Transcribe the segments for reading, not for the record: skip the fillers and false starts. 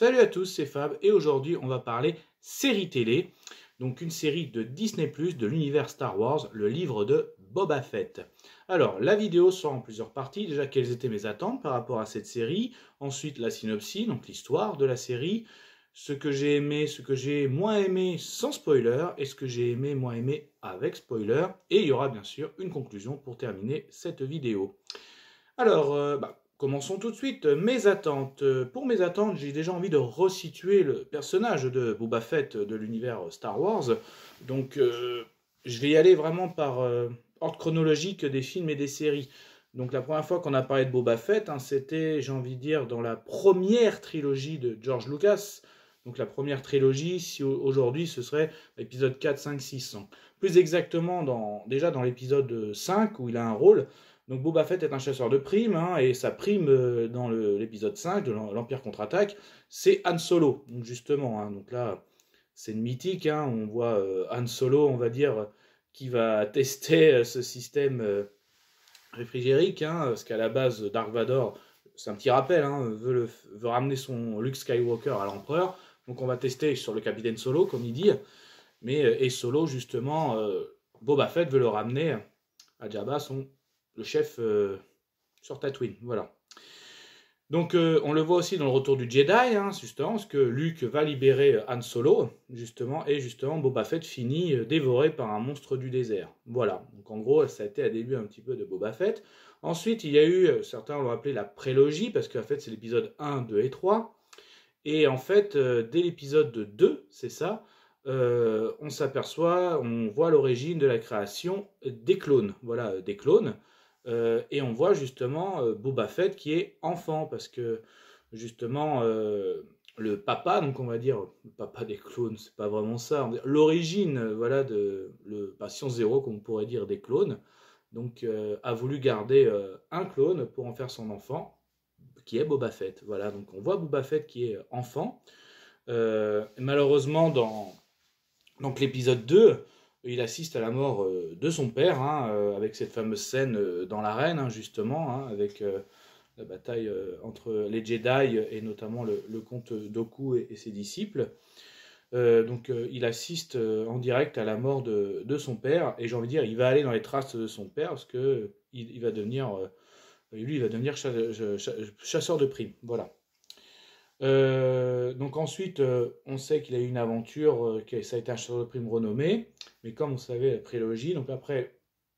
Salut à tous, c'est Fab et aujourd'hui on va parler série télé, donc une série de Disney+, de l'univers Star Wars, le livre de Boba Fett. Alors la vidéo sort en plusieurs parties, déjà quelles étaient mes attentes par rapport à cette série, ensuite la synopsis, donc l'histoire de la série, ce que j'ai aimé, ce que j'ai moins aimé sans spoiler, et ce que j'ai aimé, moins aimé avec spoiler, et il y aura bien sûr une conclusion pour terminer cette vidéo. Alors, commençons tout de suite. Mes attentes. Pour mes attentes, j'ai déjà envie de resituer le personnage de Boba Fett de l'univers Star Wars. Donc, je vais y aller vraiment par ordre chronologique des films et des séries. Donc, la première fois qu'on a parlé de Boba Fett, c'était, j'ai envie de dire, dans la première trilogie de George Lucas. Donc, la première trilogie, si aujourd'hui, ce serait l'épisode 4, 5, 6. Plus exactement, déjà dans l'épisode 5, où il a un rôle. Donc Boba Fett est un chasseur de primes, et sa prime dans l'épisode 5 de l'Empire contre-attaque, c'est Han Solo. Donc justement, donc là, c'est une mythique, on voit Han Solo, on va dire, qui va tester ce système réfrigérique, parce qu'à la base, Dark Vador, c'est un petit rappel, veut ramener son Luke Skywalker à l'Empereur. Donc on va tester sur le capitaine Solo, comme il dit, et Solo, justement, Boba Fett veut le ramener à Jabba, le chef sur Tatooine, voilà. Donc on le voit aussi dans le retour du Jedi, justement, parce que Luke va libérer Han Solo, justement, et justement Boba Fett finit dévoré par un monstre du désert. Voilà, donc en gros, ça a été à début un petit peu de Boba Fett. Ensuite, il y a eu, certains l'ont appelé la prélogie, parce qu'en fait c'est l'épisode 1, 2 et 3. Et en fait, dès l'épisode 2, c'est ça, on s'aperçoit, on voit l'origine de la création des clones. Voilà, des clones. Et on voit justement Boba Fett qui est enfant, parce que justement le papa, donc on va dire le papa des clones, c'est pas vraiment ça, l'origine, voilà, de le patient zéro, comme on pourrait dire, des clones, donc a voulu garder un clone pour en faire son enfant, qui est Boba Fett. Voilà, donc on voit Boba Fett qui est enfant. Malheureusement, dans donc l'épisode 2, il assiste à la mort de son père, avec cette fameuse scène dans l'arène, justement, avec la bataille entre les Jedi et notamment le comte Dooku et ses disciples. Donc il assiste en direct à la mort de son père, et j'ai envie de dire, il va aller dans les traces de son père, parce que il va devenir, lui, il va devenir chasseur de primes. Voilà. Donc ensuite, on sait qu'il a eu une aventure, que ça a été un chasseur de primes renommé, mais comme vous savez, la prélogie, donc après,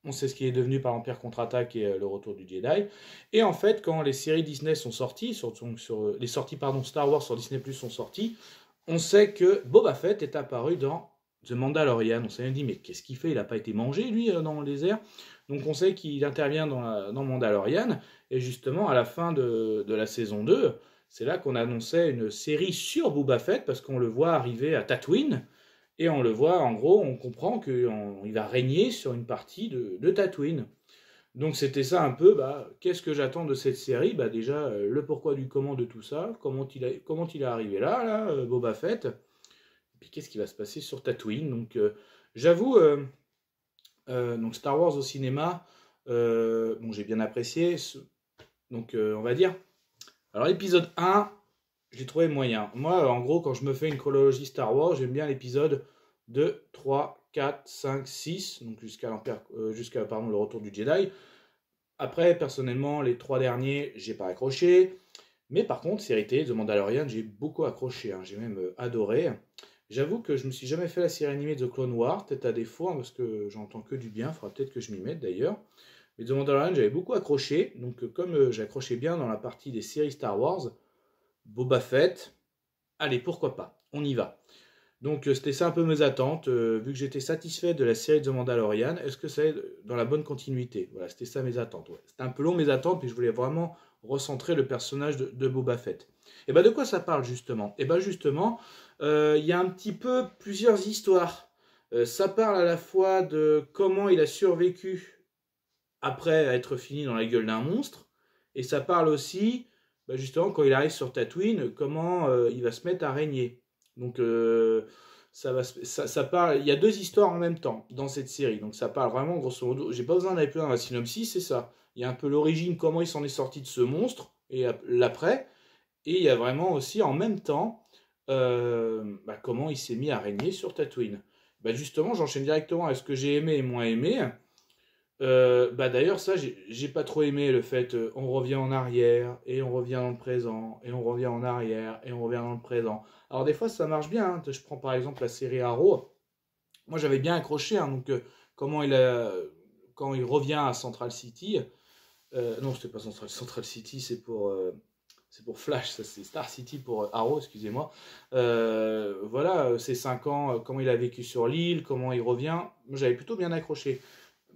on sait ce qu'il est devenu par l'Empire contre-attaque et le retour du Jedi. Et en fait, quand les séries Disney sont sorties, les sorties Star Wars sur Disney Plus sont sorties, on sait que Boba Fett est apparu dans The Mandalorian. On s'est dit, mais qu'est-ce qu'il fait? Il n'a pas été mangé, lui, dans le désert. Donc on sait qu'il intervient dans Mandalorian, et justement, à la fin de la saison 2, c'est là qu'on annonçait une série sur Boba Fett, parce qu'on le voit arriver à Tatooine, et on le voit, en gros, on comprend qu'il va régner sur une partie de Tatooine. Donc c'était ça un peu, qu'est-ce que j'attends de cette série? Déjà, le pourquoi du comment de tout ça, comment il est arrivé là, Boba Fett, et puis qu'est-ce qui va se passer sur Tatooine. Donc j'avoue, donc Star Wars au cinéma, bon, j'ai bien apprécié, donc on va dire... Alors l'épisode 1, j'ai trouvé moyen. Moi, en gros, quand je me fais une chronologie Star Wars, j'aime bien l'épisode 2, 3, 4, 5, 6, donc jusqu'à le retour du Jedi. Après, personnellement, les 3 derniers, j'ai pas accroché. Mais par contre, série télé, The Mandalorian, j'ai beaucoup accroché, j'ai même adoré. J'avoue que je me suis jamais fait la série animée de The Clone Wars, peut-être à défaut, parce que j'entends que du bien, il faudra peut-être que je m'y mette d'ailleurs. Mais The Mandalorian, j'avais beaucoup accroché, donc comme j'accrochais bien dans la partie des séries Star Wars, Boba Fett, allez, pourquoi pas, on y va. Donc c'était ça un peu mes attentes, vu que j'étais satisfait de la série The Mandalorian, est-ce que c'est dans la bonne continuité? Voilà, c'était ça mes attentes. Ouais. C'était un peu long mes attentes, mais je voulais vraiment recentrer le personnage de Boba Fett. Et de quoi ça parle justement? Et justement, il y a un petit peu plusieurs histoires. Ça parle à la fois de comment il a survécu après être fini dans la gueule d'un monstre, et ça parle aussi, justement, quand il arrive sur Tatooine, comment il va se mettre à régner. Donc ça parle, il y a 2 histoires en même temps dans cette série, donc ça parle vraiment grosso modo, j'ai pas besoin d'aller plus dans la synopsis, c'est ça. Il y a un peu l'origine, comment il s'en est sorti de ce monstre, et l'après, Et il y a vraiment aussi en même temps comment il s'est mis à régner sur Tatooine. Justement, j'enchaîne directement à ce que j'ai aimé et moins aimé. D'ailleurs, ça, j'ai pas trop aimé le fait on revient en arrière, et on revient dans le présent, et on revient en arrière, et on revient dans le présent. Alors, des fois, ça marche bien. Hein. Je prends par exemple la série Arrow. Moi, j'avais bien accroché. Hein, donc, comment quand il revient à Central City. Non, c'était pas Central City, c'est pour Flash, ça c'est Star City pour Arrow, excusez-moi. Voilà, ces 5 ans, comment il a vécu sur l'île, comment il revient. Moi, j'avais plutôt bien accroché.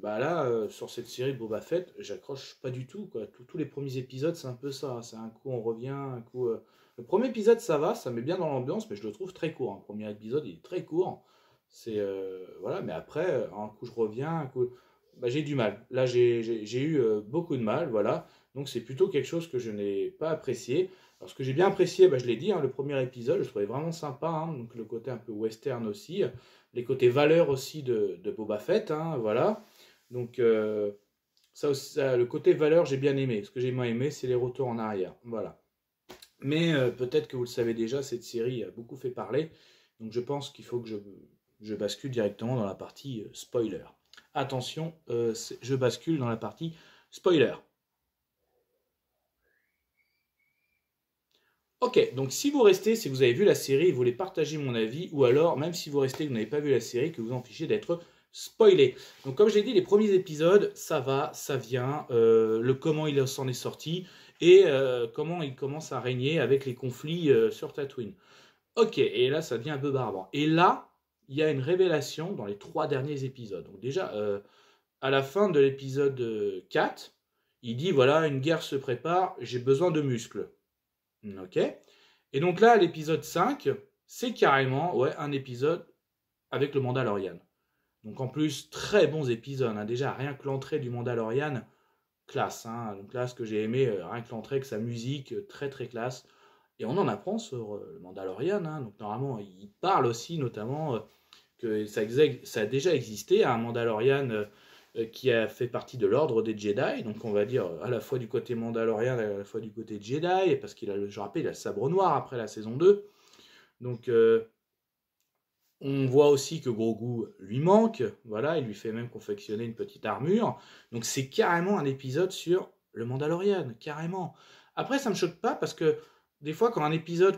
Là, sur cette série de Boba Fett, j'accroche pas du tout, quoi. Tous les premiers épisodes, c'est un peu ça. C'est un coup on revient, un coup. Le premier épisode, ça va, ça met bien dans l'ambiance, mais je le trouve très court. Hein. Le premier épisode, il est très court. C'est voilà, mais après, un coup je reviens, un coup. J'ai du mal. Là, j'ai eu beaucoup de mal, voilà. Donc c'est plutôt quelque chose que je n'ai pas apprécié. Alors ce que j'ai bien apprécié, je l'ai dit, hein, le premier épisode, je trouvais vraiment sympa. Hein, donc le côté un peu western aussi, les côtés valeurs aussi de Boba Fett, hein, voilà. Donc ça aussi, le côté valeur, j'ai bien aimé. Ce que j'ai moins aimé, c'est les retours en arrière. Voilà. Mais peut-être que vous le savez déjà, cette série a beaucoup fait parler. Donc je pense qu'il faut que je bascule directement dans la partie spoiler. Attention, je bascule dans la partie spoiler. Ok, donc si vous restez, si vous avez vu la série et vous voulez partager mon avis, ou alors, même si vous restez et que vous n'avez pas vu la série, que vous en fichez d'être spoilé. Donc comme je l'ai dit, les premiers épisodes, ça va, ça vient, le comment il s'en est sorti, et comment il commence à régner avec les conflits sur Tatooine. Ok, et là, ça devient un peu barbare. Et là, il y a une révélation dans les 3 derniers épisodes. Donc déjà, à la fin de l'épisode 4, il dit, voilà, une guerre se prépare, j'ai besoin de muscles. Ok. Et donc là, l'épisode 5, c'est carrément un épisode avec le Mandalorian. Donc en plus, très bons épisodes. Hein. Déjà, rien que l'entrée du Mandalorian, classe. Hein. Donc là, ce que j'ai aimé, rien que l'entrée avec sa musique, très très classe. Et on en apprend sur le Mandalorian. Hein. Donc normalement, il parle aussi notamment que ça a déjà existé, un Mandalorian qui a fait partie de l'ordre des Jedi, donc on va dire à la fois du côté Mandalorian et à la fois du côté Jedi, parce qu'il a, je rappelle, il a le sabre noir après la saison 2. Donc on voit aussi que Grogu lui manque, voilà, il lui fait même confectionner une petite armure. Donc c'est carrément un épisode sur le Mandalorian, carrément. Après, ça me choque pas parce que des fois, quand un épisode,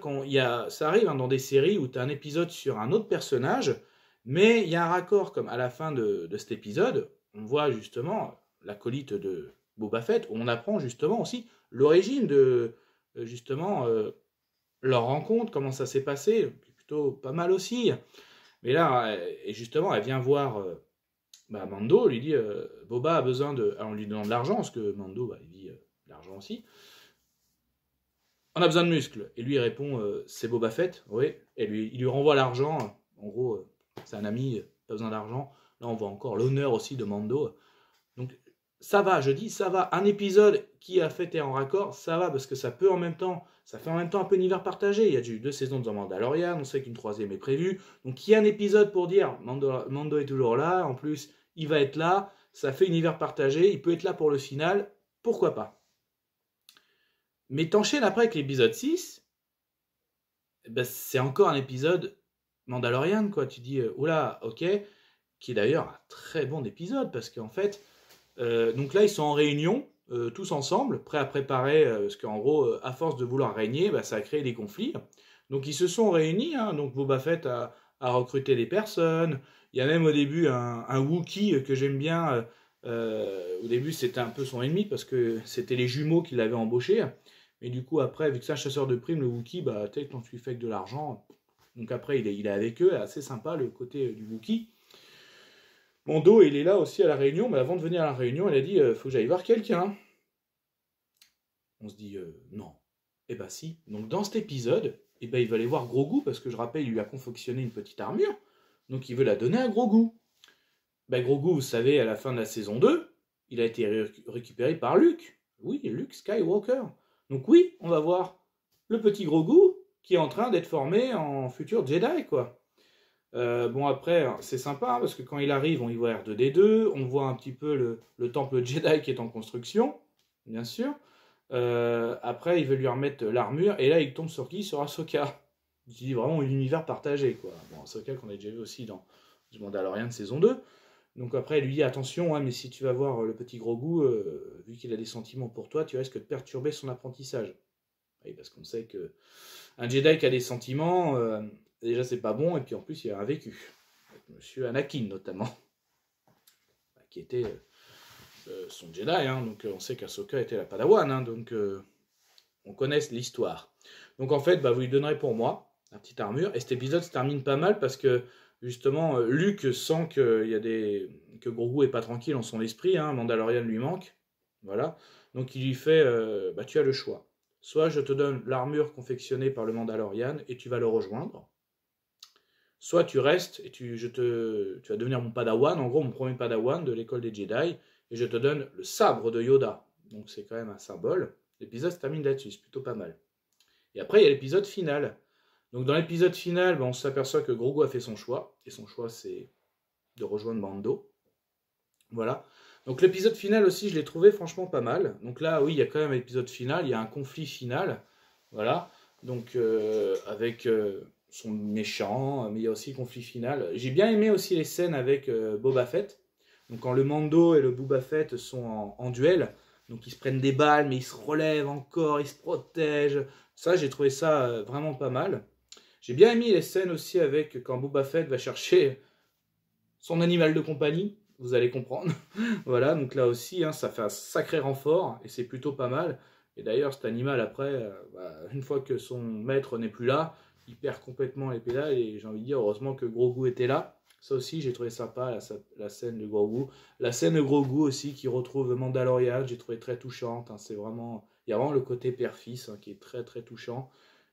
ça arrive hein, dans des séries où tu as un épisode sur un autre personnage, mais il y a un raccord, comme à la fin de cet épisode, on voit justement l'acolyte de Boba Fett, où on apprend justement aussi l'origine de justement leur rencontre, comment ça s'est passé, plutôt pas mal aussi. Mais là, et justement, elle vient voir Mando, lui dit Boba a besoin de. Alors on lui demande de l'argent, parce que Mando, il dit l'argent aussi. On a besoin de muscles. Et lui, il répond c'est Boba Fett, oui. Et il lui renvoie l'argent. En gros, c'est un ami, pas besoin d'argent. Là, on voit encore l'honneur aussi de Mando. Donc, ça va, je dis, ça va. Un épisode qui a fait et en raccord, ça va, parce que ça fait en même temps un peu univers partagé. Il y a eu 2 saisons de Mandalorian, on sait qu'une 3e est prévue. Donc, il y a un épisode pour dire, Mando est toujours là, en plus, il va être là, ça fait univers partagé, il peut être là pour le final, pourquoi pas. Mais t'enchaînes après avec l'épisode 6, c'est encore un épisode Mandalorian, quoi. Tu dis, oula, ok, qui est d'ailleurs un très bon épisode, parce qu'en fait, donc là, ils sont en réunion, tous ensemble, prêts à préparer, parce qu'en gros, à force de vouloir régner, ça a créé des conflits. Donc ils se sont réunis, hein, donc Boba Fett a recruté des personnes. Il y a même au début un Wookiee que j'aime bien. Au début, c'était un peu son ennemi, parce que c'était les jumeaux qui l'avaient embauché. Mais du coup, après, vu que c'est un chasseur de primes, le Wookiee, peut-être quand tu lui fais avec de l'argent. Donc après, il est avec eux, assez sympa le côté du Wookiee. Mando, il est là aussi à la réunion, mais avant de venir à la réunion, il a dit faut que j'aille voir quelqu'un. On se dit non. Eh ben si. Donc dans cet épisode, il va aller voir Grogu, parce que je rappelle, il lui a confectionné une petite armure, donc il veut la donner à Grogu. Grogu, vous savez, à la fin de la saison 2, il a été récupéré par Luke. Oui, Luke Skywalker. Donc oui, on va voir le petit Grogu qui est en train d'être formé en futur Jedi, quoi. Bon après, c'est sympa, hein, parce que quand il arrive, on y voit R2D2, on voit un petit peu le temple Jedi qui est en construction, bien sûr. Après, il veut lui remettre l'armure, et là, il tombe sur qui? Sur Ahsoka. Il dit vraiment l'univers partagé, quoi. Bon, Ahsoka qu'on a déjà vu aussi dans The Mandalorian de saison 2. Donc après, il lui dit attention, hein, mais si tu vas voir le petit Grogu, vu qu'il a des sentiments pour toi, tu risques de perturber son apprentissage. Oui, parce qu'on sait que un Jedi qui a des sentiments, déjà c'est pas bon, et puis en plus il a un vécu. Avec Monsieur Anakin notamment, qui était son Jedi, hein, donc on sait qu'Ahsoka était la Padawan, hein, donc on connaît l'histoire. Donc en fait, vous lui donnerez pour moi la petite armure, et cet épisode se termine pas mal parce que justement Luke sent que Grogu est pas tranquille en son esprit, hein, Mandalorian lui manque, voilà. Donc il lui fait, tu as le choix. Soit je te donne l'armure confectionnée par le Mandalorian et tu vas le rejoindre. Soit tu restes et tu vas devenir mon padawan, en gros mon premier padawan de l'école des Jedi, et je te donne le sabre de Yoda. Donc c'est quand même un symbole. L'épisode se termine là-dessus, c'est plutôt pas mal. Et après il y a l'épisode final. Donc dans l'épisode final, on s'aperçoit que Grogu a fait son choix, et son choix c'est de rejoindre Mando. Voilà. Donc l'épisode final aussi, je l'ai trouvé franchement pas mal. Donc là, oui, il y a quand même l'épisode final, il y a un conflit final. Voilà. Donc avec son méchant, mais il y a aussi le conflit final. J'ai bien aimé aussi les scènes avec Boba Fett. Donc quand le Mando et le Boba Fett sont en duel, donc ils se prennent des balles, mais ils se relèvent encore, ils se protègent. Ça, j'ai trouvé ça vraiment pas mal. J'ai bien aimé les scènes aussi avec quand Boba Fett va chercher son animal de compagnie. Vous allez comprendre. Voilà, donc là aussi, hein, ça fait un sacré renfort, et c'est plutôt pas mal. Et d'ailleurs, cet animal, après, une fois que son maître n'est plus là, il perd complètement les pédales, et j'ai envie de dire, heureusement que Grogu était là. Ça aussi, j'ai trouvé sympa, la scène de Grogu. La scène de Grogu aussi, qui retrouve Mandalorian, j'ai trouvé très touchante. Hein, c'est vraiment, il y a vraiment le côté père-fils, hein, qui est très très touchant.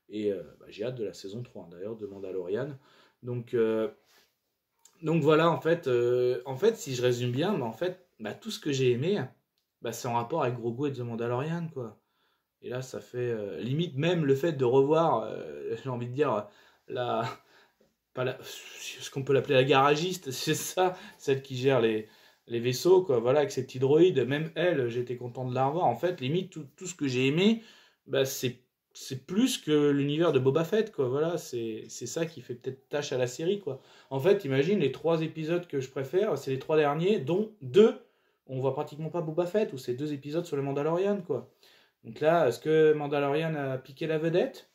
Et j'ai hâte de la saison 3, d'ailleurs, de Mandalorian. Donc voilà, en fait, si je résume bien, tout ce que j'ai aimé, c'est en rapport avec Grogu et The Mandalorian, quoi. Et là, ça fait limite même le fait de revoir, j'ai envie de dire, la, ce qu'on peut l'appeler la garagiste, c'est ça, celle qui gère les vaisseaux, quoi. Voilà, avec ses petits droïdes, même elle, j'étais content de la revoir. En fait, limite, tout ce que j'ai aimé, c'est plus que l'univers de Boba Fett, quoi. Voilà, c'est ça qui fait peut-être tâche à la série, quoi. En fait, imagine, les 3 épisodes que je préfère, c'est les 3 derniers, dont 2, on voit pratiquement pas Boba Fett, ou c'est 2 épisodes sur le Mandalorian, quoi. Donc là, est-ce que Mandalorian a piqué la vedette?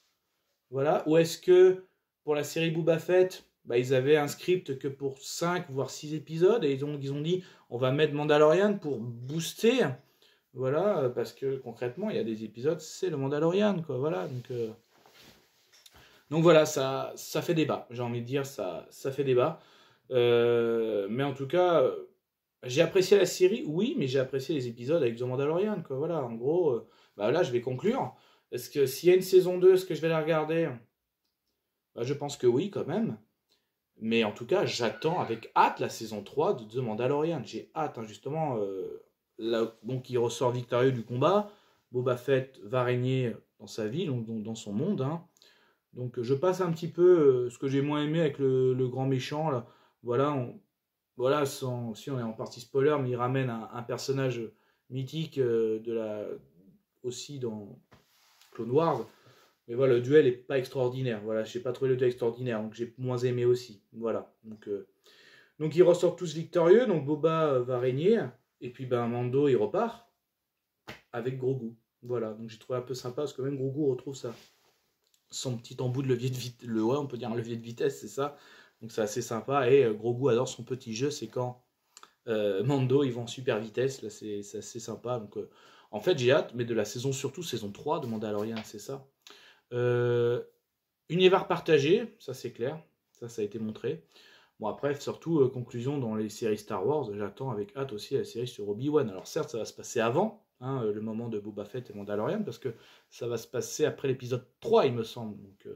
Voilà. Ou est-ce que, pour la série Boba Fett, ils avaient un script que pour 5, voire 6 épisodes, et ils ont dit, on va mettre Mandalorian pour booster. Voilà, parce que concrètement, il y a des épisodes, c'est le Mandalorian, quoi. Voilà, donc voilà, ça fait débat. J'ai envie de dire, ça fait débat. Mais en tout cas, j'ai apprécié la série, oui, mais j'ai apprécié les épisodes avec The Mandalorian, quoi. Voilà, en gros, là, je vais conclure. Est-ce que s'il y a une saison 2, est-ce que je vais la regarder? Je pense que oui, quand même. Mais en tout cas, j'attends avec hâte la saison 3 de The Mandalorian. J'ai hâte, hein, justement. Donc il ressort victorieux du combat. Boba Fett va régner dans sa ville, donc dans son monde. Hein. Donc je passe un petit peu ce que j'ai moins aimé avec le grand méchant. Là. Voilà, si on est en partie spoiler, mais il ramène un personnage mythique aussi dans Clone Wars. Mais voilà, le duel est pas extraordinaire. Voilà, j'ai pas trouvé le duel extraordinaire, donc j'ai moins aimé aussi. Voilà. Donc ils ressortent tous victorieux, donc Boba va régner. Et puis Mando il repart avec Grogu. Voilà, donc j'ai trouvé un peu sympa parce que même Grogu retrouve son petit embout de levier de vitesse, on peut dire un levier de vitesse, c'est ça. Donc c'est assez sympa et Grogu adore son petit jeu, c'est quand Mando il va en super vitesse, là c'est assez sympa. Donc en fait j'ai hâte, mais de la saison surtout, saison 3 de Mandalorian, c'est ça. Univers partagé, ça c'est clair, ça a été montré. Bon après, surtout, conclusion dans les séries Star Wars, j'attends avec hâte aussi la série sur Obi-Wan. Alors certes, ça va se passer avant, hein, le moment de Boba Fett et Mandalorian, parce que ça va se passer après l'épisode 3, il me semble. Donc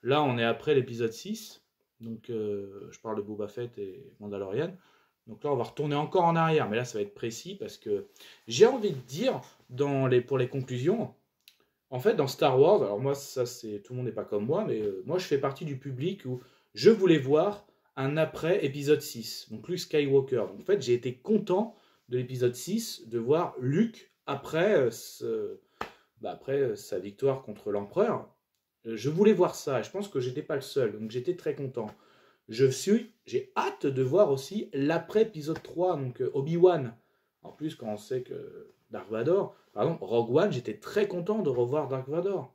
là, on est après l'épisode 6, donc je parle de Boba Fett et Mandalorian. Donc là, on va retourner encore en arrière, mais là, ça va être précis, parce que j'ai envie de dire, pour les conclusions, en fait, dans Star Wars, alors moi, ça c'est tout le monde n'est pas comme moi, mais moi, je fais partie du public où je voulais voir un après épisode 6, donc Luke Skywalker. Donc, en fait, j'ai été content de l'épisode 6 de voir Luke après bah, après sa victoire contre l'empereur. Je voulais voir ça, et je pense que j'étais pas le seul, donc j'étais très content. J'ai hâte de voir aussi l'après épisode 3, donc Obi-Wan. En plus, quand on sait que Dark Vador, par exemple, Rogue One, j'étais très content de revoir Dark Vador.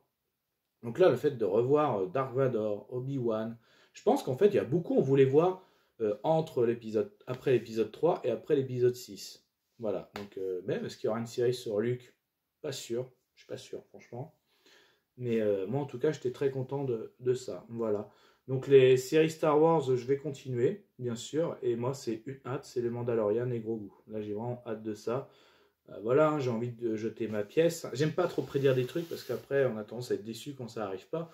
Donc là, le fait de revoir Dark Vador, Obi-Wan, je pense qu'en fait, il y a beaucoup, on voulait voir après l'épisode 3 et après l'épisode 6. Voilà, donc même, est-ce qu'il y aura une série sur Luke? Pas sûr, je suis pas sûr, franchement. Mais moi, en tout cas, j'étais très content de ça. Voilà. Donc les séries Star Wars, je vais continuer, bien sûr. Et moi, c'est une hâte, c'est le Mandalorian et Grogu. Là, j'ai vraiment hâte de ça. Voilà, hein, j'ai envie de jeter ma pièce. J'aime pas trop prédire des trucs parce qu'après, on a tendance à être déçu quand ça arrive pas.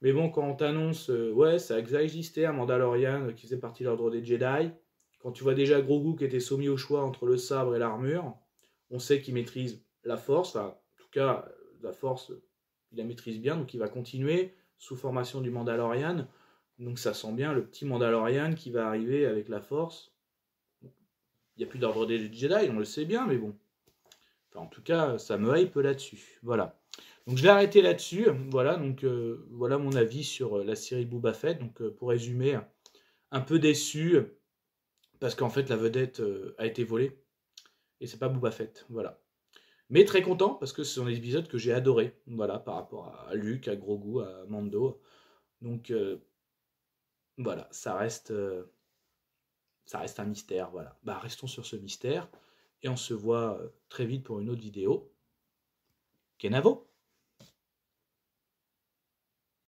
Mais bon, quand on t'annonce, ouais, ça a existé, un Mandalorian qui faisait partie de l'ordre des Jedi. Quand tu vois déjà Grogu qui était soumis au choix entre le sabre et l'armure, on sait qu'il maîtrise la force. Enfin, en tout cas, la force, il la maîtrise bien, donc il va continuer sous formation du Mandalorian. Donc ça sent bien le petit Mandalorian qui va arriver avec la force. Il n'y a plus d'ordre des Jedi, on le sait bien, mais bon. Enfin, en tout cas, ça me hype là-dessus. Voilà. Donc je vais arrêter là-dessus. Voilà, donc voilà mon avis sur la série Boba Fett. Donc pour résumer, un peu déçu parce qu'en fait la vedette a été volée et c'est pas Boba Fett. Voilà. Mais très content parce que ce sont des épisodes que j'ai adorés. Voilà, par rapport à Luke, à Grogu, à Mando. Donc voilà, ça reste un mystère. Voilà. Bah restons sur ce mystère et on se voit très vite pour une autre vidéo. Kenavo.